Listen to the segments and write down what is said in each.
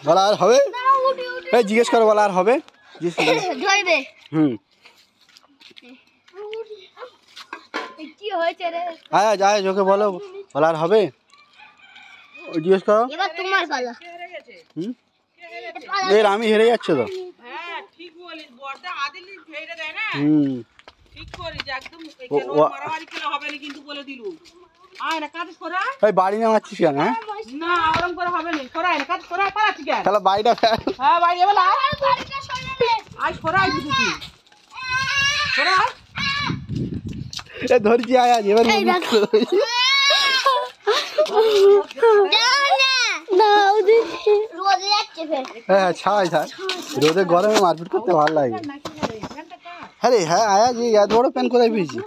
বলা আর হবে? এই জিজ্ঞেস করো, বলা আর হবে? আয় যায় ওকে বলো, বলা আর হবে? জিজ্ঞেস করো। এর আমি হেরে যাচ্ছে তো। বাড়ি নামাচ্ছিস কেন? হ্যাঁ তাহলে বাড়িটা ধরছি। আয় আজ এবার হ্যাঁ ছাই থাক, রোদে গরমে মারপিট করতে ভালো লাগে। আরে হ্যাঁ আয়া যে এত বড় প্যান কোথায় পেয়েছি?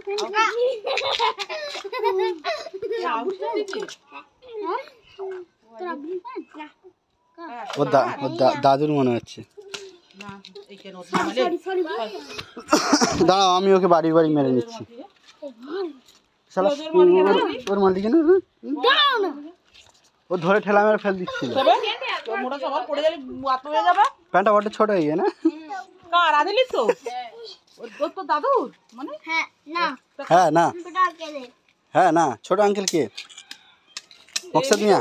ওর দাদুর মনে হচ্ছে। দাঁড়াও আমি ওকে বাড়ি মেরে নিচ্ছি। ওর মালিক না, ও ধরে ঠেলা মেরে ফেল দিচ্ছিল। প্যান্টটা বড্ড ছোট হয়ে গিয়ে না? হ্যাঁ না, হ্যাঁ না, ছোট আঙ্কেল কে? মকসেদ মিয়া।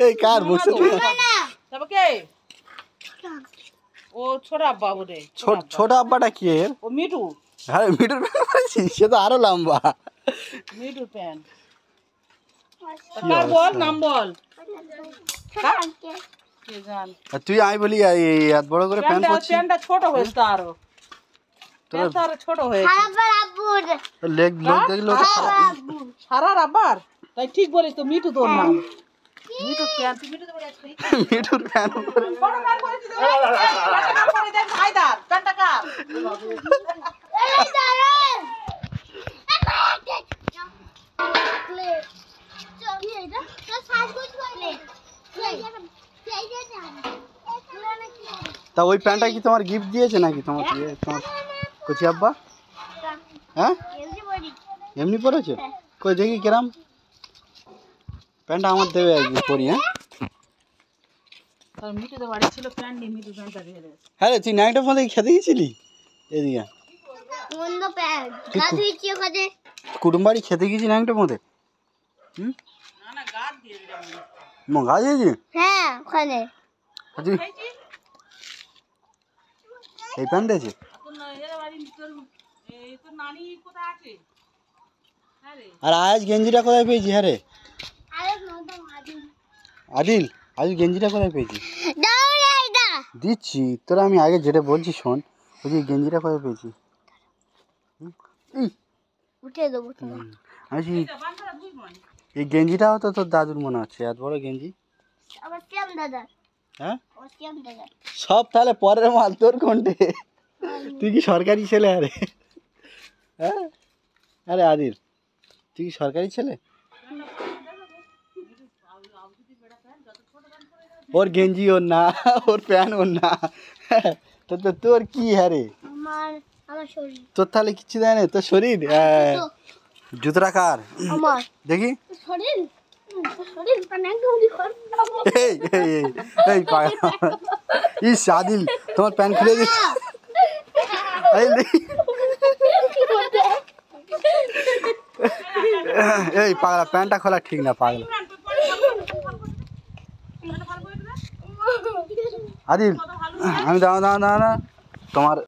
এই কার মকসেদ মিয়া? ও ছোট আব্বা বলে। ছোট আব্বাটা কি এর? ও মিঠু। হ্যাঁ মিঠুর প্যান্ট পরেছিস, সে তো আরো লম্বা। মিঠুর প্যান্ট। কার বল, নাম বল। তুই আই বলি এত বড় করে প্যান্ট পরছিস। প্যান্টটা ছোট হয়েছে তো আরো। প্যান্ট আরো ছোট হয়েছে। লেগ দেখলো সারা রাব্বার। তাই ঠিক বলিস তো, মিঠু তোর নাম। মিঠুর প্যান্ট, মিঠুর প্যান্ট পরে। হায়দার প্যান্টটা কার? তা ওই প্যান্টটা কি তোমার গিফট দিয়েছে নাকি তোমার কচি আব্বা? হ্যাঁ এমনি পরেছো? কই দেখি কিরাম প্যান্টটা আমার দেবে একদিন পরি। হ্যাঁ রে, তুই নাইটের মধ্যে খেতে গেছিলি এদিকে? কুটুম বাড়ি খেতে গেছি নাইটের মধ্যে? গা দিয়েছি? হ্যাঁ ওখানে। এই প্যান্ট দিয়েছে? আর আজ গেঞ্জিটা কোথায় পেয়েছি? হ্যাঁ রে আদিল, আজ গেঞ্জিটা কোথায় পেয়েছি? দিচ্ছি তোরা, আমি আগে যেটা বলছি শোন। বলছি গেঞ্জিটা কোথায় পেয়েছি? এই গেঞ্জিটাও তো তোর দাদুর মনে হচ্ছে, এত বড় গেঞ্জি। হ্যাঁ সব তাহলে পরের মাল, তোর কোনটে? তুই কি সরকারি ছেলে? আরে হ্যাঁ, আরে আদিল তুই কি সরকারি ছেলে? ওর গেঞ্জি ওর না, ওর প্যান্ট ওর না, তোর কি? হ্যাঁ রে তোর তাহলে কিচ্ছু দেয় না, তোর শরীর। জুতোটা কার দেখি? ইস আদিল তোমার প্যান্ট খুলে দিচ্ছে। এই পাগলা, প্যান্টটা খোলা ঠিক না পাগলা। আদিল আমি দাঁড়া তোমার